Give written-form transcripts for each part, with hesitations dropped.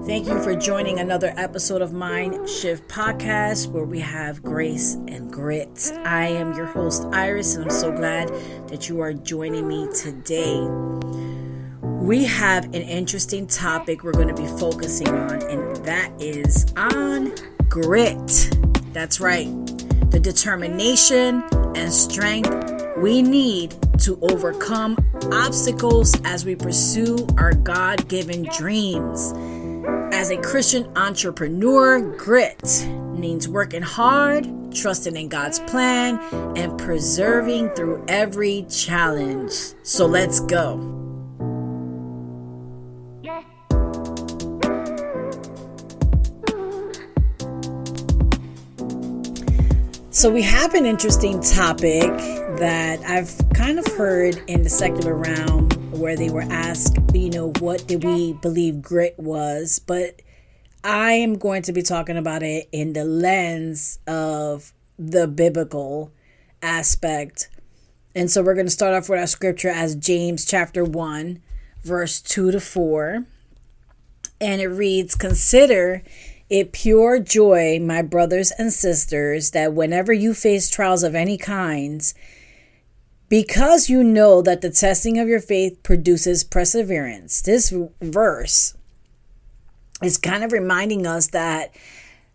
Thank you for joining another episode of Mind Shift Podcast, where we have grace and grit. I am your host, Iris, and I'm so glad that you are joining me today. We have an interesting topic we're going to be focusing on, and that is on grit. That's right. The determination and strength we need to overcome obstacles as we pursue our God-given dreams. As a Christian entrepreneur, grit means working hard, trusting in God's plan, and persevering through every challenge. So let's go. So we have an interesting topic that I've kind of heard in the secular realm, where they were asked, what did we believe grit was? But I am going to be talking about it in the lens of the biblical aspect. And so we're going to start off with our scripture as James chapter 1, verse 2-4. And it reads, "Consider it pure joy, my brothers and sisters, that whenever you face trials of any kinds, because you know that the testing of your faith produces perseverance." This verse is kind of reminding us that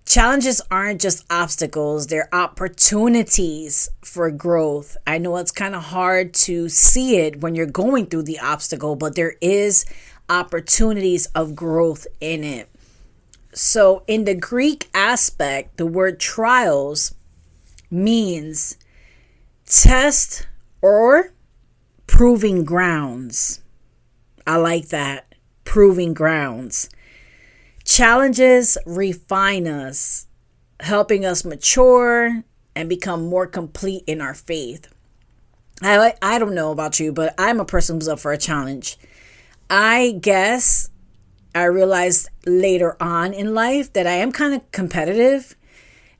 challenges aren't just obstacles, they're opportunities for growth. I know it's kind of hard to see it when you're going through the obstacle, but there is opportunities of growth in it. So in the Greek aspect, the word trials means test or proving grounds. I like that. Proving grounds. Challenges refine us, helping us mature and become more complete in our faith. I don't know about you, but I'm a person who's up for a challenge. I guess I realized later on in life that I am kind of competitive.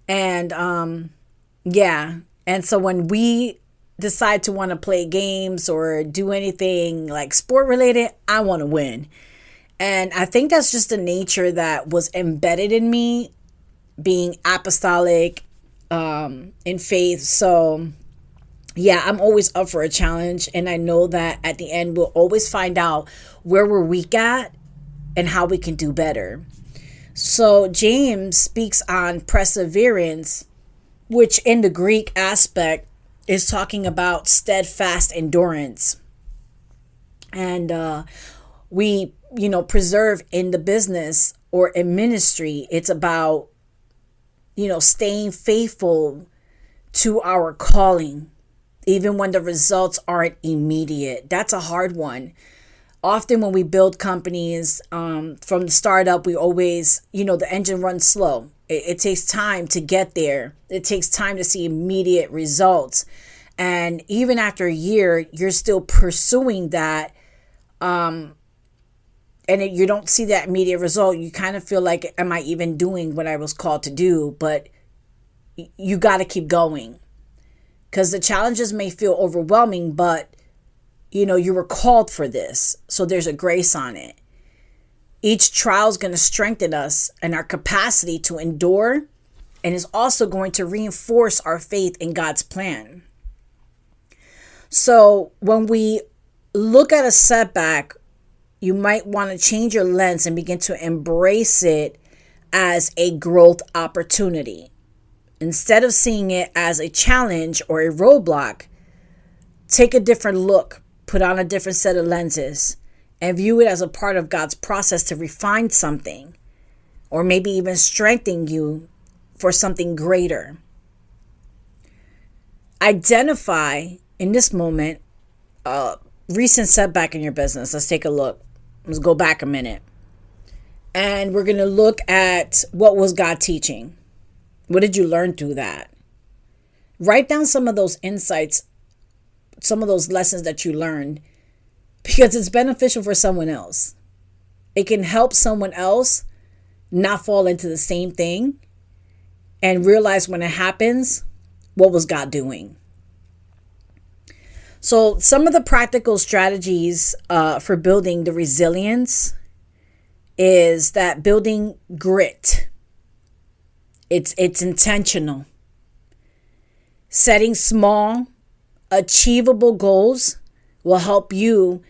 And And so when we decide to want to play games or do anything like sport related, I want to win. And I think that's just the nature that was embedded in me, being apostolic in faith. So yeah, I'm always up for a challenge. And I know that at the end, we'll always find out where we're weak at and how we can do better. So James speaks on perseverance, which in the Greek aspect is talking about steadfast endurance. And we, preserve in the business or in ministry. It's about, staying faithful to our calling, even when the results aren't immediate. That's a hard one. Often when we build companies, from the startup, we always, the engine runs slow. It takes time to get there. It takes time to see immediate results. And even after a year, you're still pursuing that. You don't see that immediate result. You kind of feel like, am I even doing what I was called to do? But you got to keep going, because the challenges may feel overwhelming, but you were called for this. So there's a grace on it. Each trial is going to strengthen us and our capacity to endure, and is also going to reinforce our faith in God's plan. So when we look at a setback, you might want to change your lens and begin to embrace it as a growth opportunity. Instead of seeing it as a challenge or a roadblock, take a different look, put on a different set of lenses, and view it as a part of God's process to refine something, or maybe even strengthen you for something greater. Identify in this moment a recent setback in your business. Let's take a look. Let's go back a minute. And we're going to look at, what was God teaching? What did you learn through that? Write down some of those insights, some of those lessons that you learned, because it's beneficial for someone else. It can help someone else not fall into the same thing and realize when it happens, what was God doing? So some of the practical strategies for building the resilience is that building grit, it's intentional. Setting small, achievable goals will help you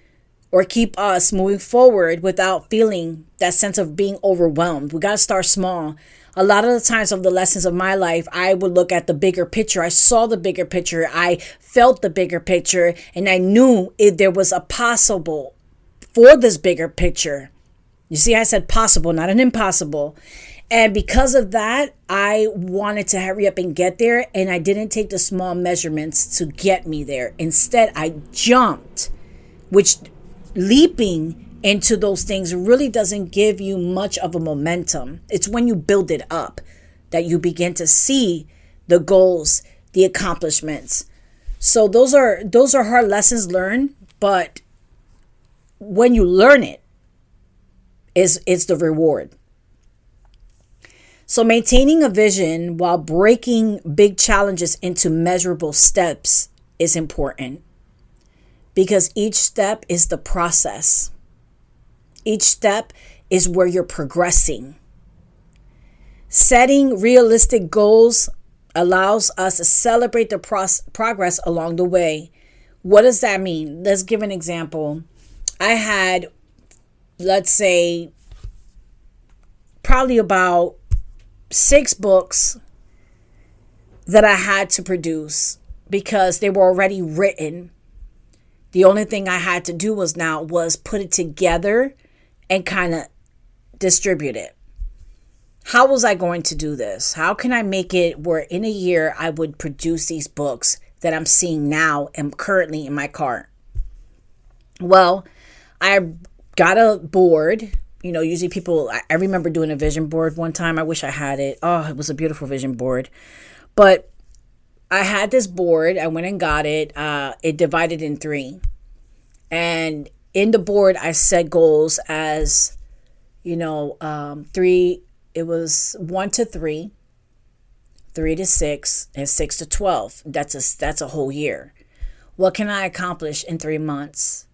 or keep us moving forward without feeling that sense of being overwhelmed. We got to start small. A lot of the times of the lessons of my life, I would look at the bigger picture. I saw the bigger picture. I felt the bigger picture, and I knew there was a possible for this bigger picture. You see, I said possible, not an impossible. And because of that, I wanted to hurry up and get there, and I didn't take the small measurements to get me there. Instead, I jumped, which leaping into those things really doesn't give you much of a momentum. It's when you build it up that you begin to see the goals, the accomplishments. So those are hard lessons learned, but when you learn it, it's the reward. So maintaining a vision while breaking big challenges into measurable steps is important, because each step is the process. Each step is where you're progressing. Setting realistic goals allows us to celebrate the progress along the way. What does that mean? Let's give an example. I had, let's say, probably about 6 books that I had to produce because they were already written. The only thing I had to do was put it together and kind of distribute it. How was I going to do this? How can I make it where in a year I would produce these books that I'm seeing now and currently in my cart? Well, I got a board. You know, usually people, I remember doing a vision board one time. I wish I had it. Oh, it was a beautiful vision board. But I had this board. I went and got it. It divided in 3. And in the board, I set goals as, 3. It was 1 to 3, 3 to 6, and 6 to 12. That's a whole year. What can I accomplish in 3 months?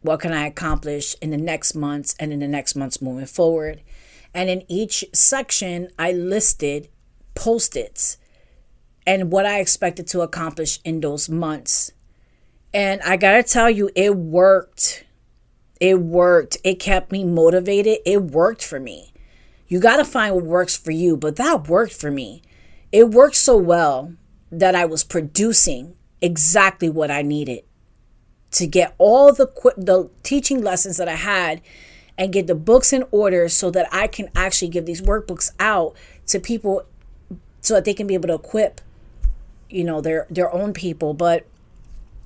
What can I accomplish in the next months and in the next months moving forward? And in each section, I listed Post-its and what I expected to accomplish in those months. And I got to tell you, it worked. It worked. It kept me motivated. It worked for me. You got to find what works for you, but that worked for me. It worked so well that I was producing exactly what I needed to get all the teaching lessons that I had and get the books in order so that I can actually give these workbooks out to people so that they can be able to equip, their own people. But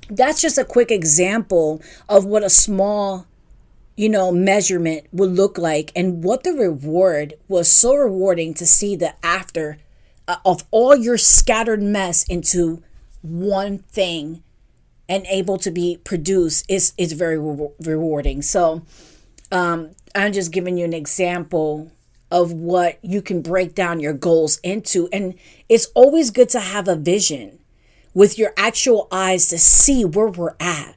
that's just a quick example of what a small, measurement would look like, and what the reward was. So rewarding to see the after of all your scattered mess into one thing and able to be produced is very rewarding. So I'm just giving you an example of what you can break down your goals into. And it's always good to have a vision with your actual eyes to see where we're at.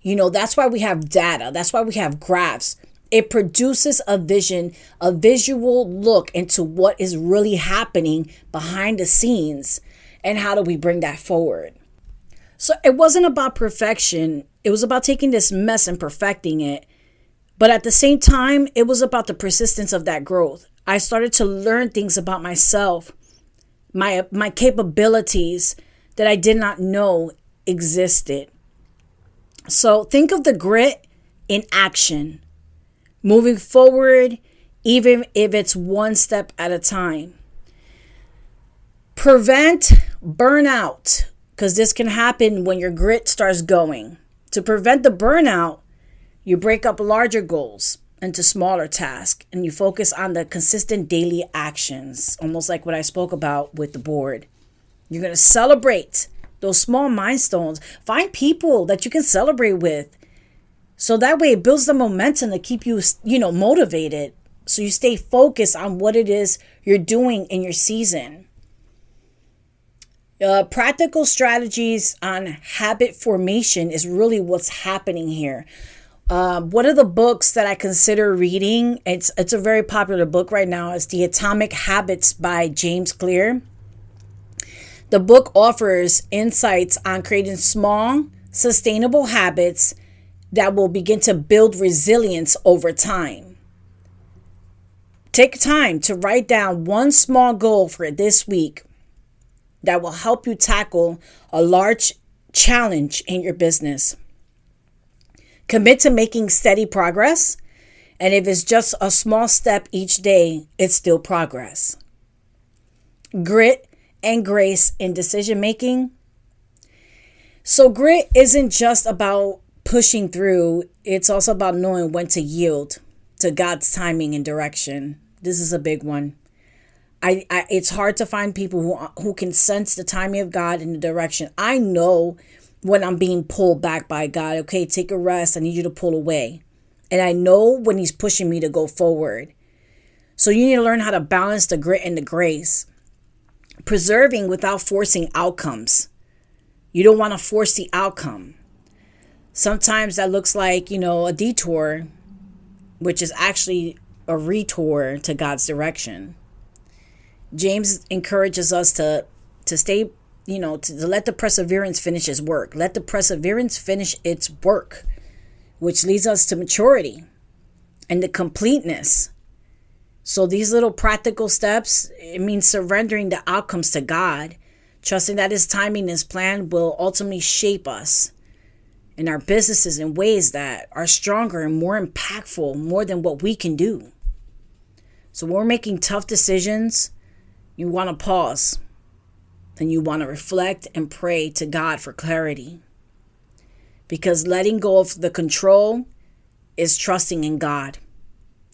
That's why we have data. That's why we have graphs. It produces a vision, a visual look into what is really happening behind the scenes, and how do we bring that forward. So it wasn't about perfection. It was about taking this mess and perfecting it. But at the same time, it was about the persistence of that growth. I started to learn things about myself, my capabilities that I did not know existed. So think of the grit in action, moving forward, even if it's one step at a time. Prevent burnout, because this can happen when your grit starts going. To prevent the burnout, you break up larger goals into smaller tasks, and you focus on the consistent daily actions, almost like what I spoke about with the board. You're going to celebrate those small milestones. Find people that you can celebrate with, so that way it builds the momentum to keep you, motivated, so you stay focused on what it is you're doing in your season. Practical strategies on habit formation is really what's happening here. One of the books that I consider reading, it's a very popular book right now, is The Atomic Habits by James Clear. The book offers insights on creating small, sustainable habits that will begin to build resilience over time. Take time to write down one small goal for this week that will help you tackle a large challenge in your business. Commit to making steady progress, and if it's just a small step each day, it's still progress. Grit and grace in decision making. So grit isn't just about pushing through, it's also about knowing when to yield to God's timing and direction. This is a big one. It's hard to find people who can sense the timing of God and the direction. I know when I'm being pulled back by God. Okay, take a rest. I need you to pull away. And I know when he's pushing me to go forward. So you need to learn how to balance the grit and the grace. Preserving without forcing outcomes. You don't want to force the outcome. Sometimes that looks like, a detour, which is actually a retour to God's direction. James encourages us to stay, to let the perseverance finish its work. Let the perseverance finish its work, which leads us to maturity and the completeness. So these little practical steps, it means surrendering the outcomes to God, trusting that his timing and his plan will ultimately shape us and our businesses in ways that are stronger and more impactful, more than what we can do. So when we're making tough decisions, you want to pause and you want to reflect and pray to God for clarity. Because letting go of the control is trusting in God.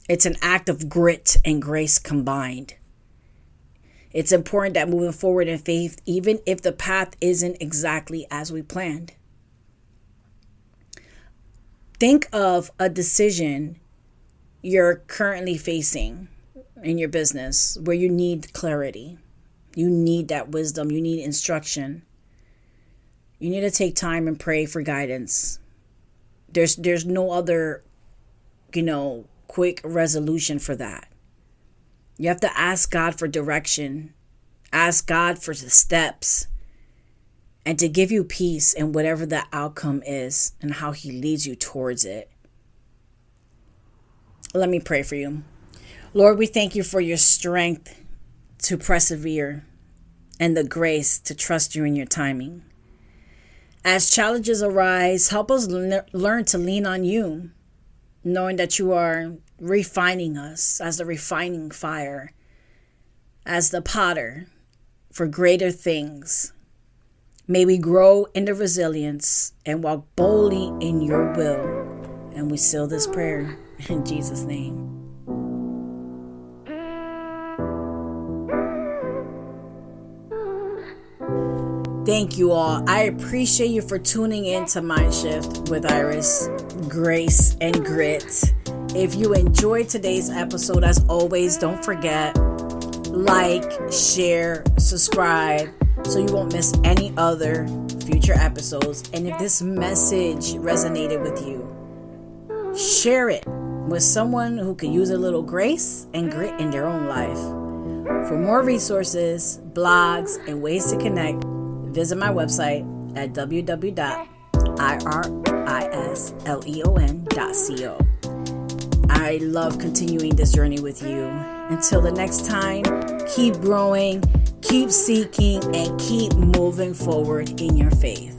It's an act of grit and grace combined. It's important that moving forward in faith, even if the path isn't exactly as we planned. Think of a decision you're currently facing in your business where you need clarity. You need that wisdom. You need instruction. You need to take time and pray for guidance. There's no other, quick resolution for that. You have to ask God for direction. Ask God for the steps. And to give you peace in whatever the outcome is and how he leads you towards it. Let me pray for you. Lord, we thank you for your strength to persevere and the grace to trust you in your timing. As challenges arise, help us learn to lean on you, knowing that you are refining us as the refining fire, as the potter for greater things. May we grow in the resilience and walk boldly in your will. And we seal this prayer in Jesus' name. Thank you all. I appreciate you for tuning in to Mindshift with Iris, Grace, and Grit. If you enjoyed today's episode, as always, don't forget, like, share, subscribe, so you won't miss any other future episodes. And if this message resonated with you, share it with someone who could use a little grace and grit in their own life. For more resources, blogs, and ways to connect, visit my website at www.irisleon.co. I love continuing this journey with you. Until the next time, keep growing, keep seeking, and keep moving forward in your faith.